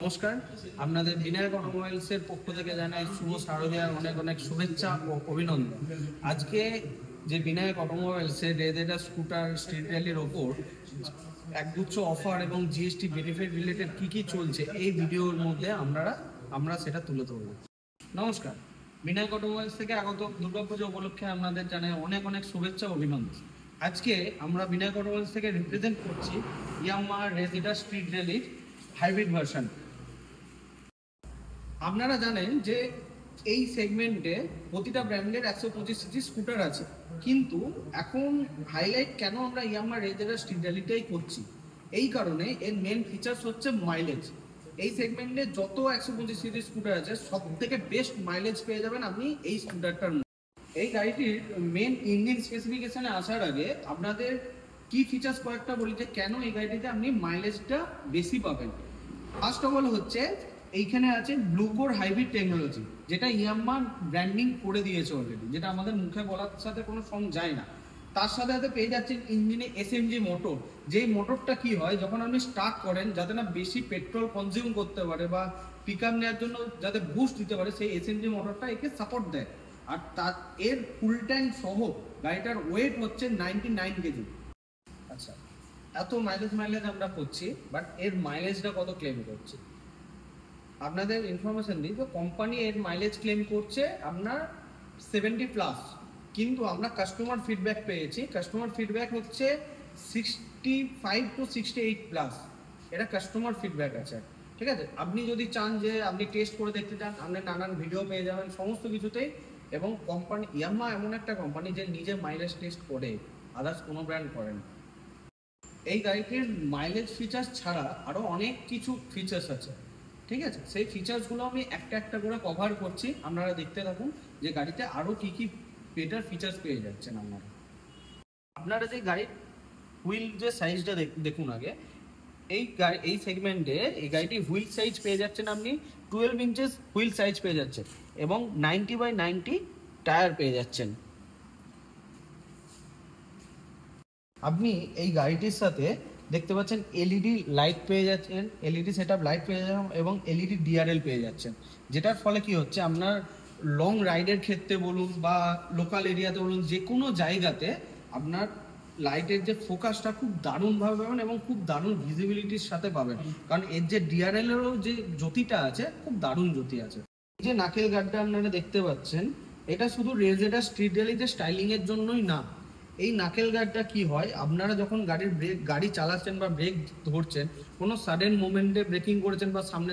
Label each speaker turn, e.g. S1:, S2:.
S1: নমস্কার, আপনাদের বিনায়ক অটোমোবাইলসের পক্ষ থেকে জানাই শুভ শারদীয়ার অনেক অনেক শুভেচ্ছা ও অভিনন্দন। আজকে যে বিনায়ক অটোমোবাইলসের রেজেডা স্কুটার স্ট্রিট র্যালির ওপর একগুচ্ছ অফার এবং জিএসটি বেনিফিট রিলেটেড কি চলছে এই ভিডিওর মধ্যে আমরা সেটা তুলে ধরব। নমস্কার, বিনায়ক অটোমোবাইলস থেকে আগত দুর্গাপুজো উপলক্ষে আপনাদের জানাই অনেক অনেক শুভেচ্ছা ও অভিনন্দন। আজকে আমরা বিনায়ক অটোমোবাইলস থেকে রিপ্রেজেন্ট করছি ইয়ামাহা রেজেডা স্ট্রিট র্যালির হাইব্রিড ভার্সন। আপনারা জানেন যে এই সেগমেন্টে প্রতিটা ব্র্যান্ডের 125 সিসি স্কুটার আছে, কিন্তু এখন হাইলাইট কেন আমরা ইয়ামাহা রেজেডা স্ট্রিট র্যালিটাই করছি, এই কারণে এর মেন ফিচার্স হচ্ছে মাইলেজ। এই সেগমেন্টে যত 125 সিসি স্কুটার আছে সব থেকে বেস্ট মাইলেজ পেয়ে যাবেন আপনি এই স্কুটারটার মধ্যে। এই গাড়িটির মেন ইঞ্জিন স্পেসিফিকেশনে আসার আগে আপনাদের কি ফিচার্স কয়েকটা বলি যে কেন এই গাড়িটিতে আপনি মাইলেজটা বেশি পাবেন। ফার্স্ট অফ অল হচ্ছে এইখানে আছে ব্লু কোর হাইব্রিড টেকনোলজি, যেটা ইয়ামাহা ব্র্যান্ডিং করে দিয়েছে অলরেডি, যেটা আমাদের মুখে বলার সাথে কোনো সঙ্গ যায় না। তার সাথে সাথে পেয়ে যাচ্ছেন ইঞ্জিনে এসএমজি মোটর, যেই মোটরটা কি হয় যখন আপনি স্টার্ট করেন যাতে না বেশি পেট্রোল কনজিউম করতে পারে বা পিক আপ নেওয়ার জন্য যাতে বুস্ট দিতে পারে, সেই এসএমজি মোটরটা একে সাপোর্ট দেয়। আর তার এর ফুল ট্যাঙ্ক সহ গাড়িটার ওয়েট হচ্ছে 99 কেজি। আচ্ছা, এত মাইলেজ আমরা করছি, বাট এর মাইলেজটা কত ক্লেম করছে আপনাদের ইনফরমেশন দিই। তো কোম্পানি এর মাইলেজ ক্লেম করছে আপনার 70+, কিন্তু আমরা কাস্টমার ফিডব্যাক পেয়েছি, কাস্টমার ফিডব্যাক হচ্ছে 65 to 68+। এটা কাস্টমার ফিডব্যাক আছে, ঠিক আছে। আপনি যদি চান যে আপনি টেস্ট করে দেখতে চান, আপনি নানান ভিডিও পেয়ে যাবেন সমস্ত কিছুতেই। এবং কোম্পানি ইয়ামাহা এমন একটা কোম্পানি যে নিজে মাইলেজ টেস্ট করে, আদার্স কোনো ব্র্যান্ড করেন। এই গাড়িটির মাইলেজ ফিচার্স ছাড়া আরও অনেক কিছু ফিচার্স আছে, ঠিক আছে। সেই ফিচার্সগুলো আমি একটা একটা করে কভার করছি, আপনারা দেখতে থাকুন যে গাড়িতে আরও কি বেটার ফিচার্স পেয়ে যাচ্ছেন আপনারা যে গাড়ির হুইল যে সাইজটা দেখুন আগে। এই সেগমেন্টে এই গাড়িটির হুইল সাইজ পেয়ে যাচ্ছেন আপনি 12 ইঞ্চেস হুইল সাইজ পেয়ে যাচ্ছেন এবং 90/90 টায়ার পেয়ে যাচ্ছেন। আপনি এই গাড়িটির সাথে দেখতে পাচ্ছেন এলইডি লাইট পেয়ে যাচ্ছেন, এলইডি সেটআপ লাইট পেয়ে যাচ্ছেন এবং এলইডি ডিআরএল পেয়ে যাচ্ছেন, যেটার ফলে কি হচ্ছে আপনার লং রাইডের ক্ষেত্রে বলুন বা লোকাল এরিয়াতে বলুন, যে কোনো জায়গাতে আপনার লাইটের যে ফোকাসটা খুব দারুণভাবে পাবেন এবং খুব দারুণ ভিজিবিলিটির সাথে পাবেন, কারণ এর যে ডিআরএলেরও যে জ্যোতিটা আছে খুব দারুণ জ্যোতি আছে। এই যে নাকেল গার্ডটা আপনারা দেখতে পাচ্ছেন, এটা শুধু রেজেডা স্ট্রিট র্যালিতে স্টাইলিংয়ের জন্যই না। এই নাকেল গার্ডটা কি হয়, আপনারা যখন গাড়ি চালাচ্ছেন বা ব্রেক ধরছেন, কোনো সাডেন মোমেন্টে ব্রেকিং করেছেন বা সামনে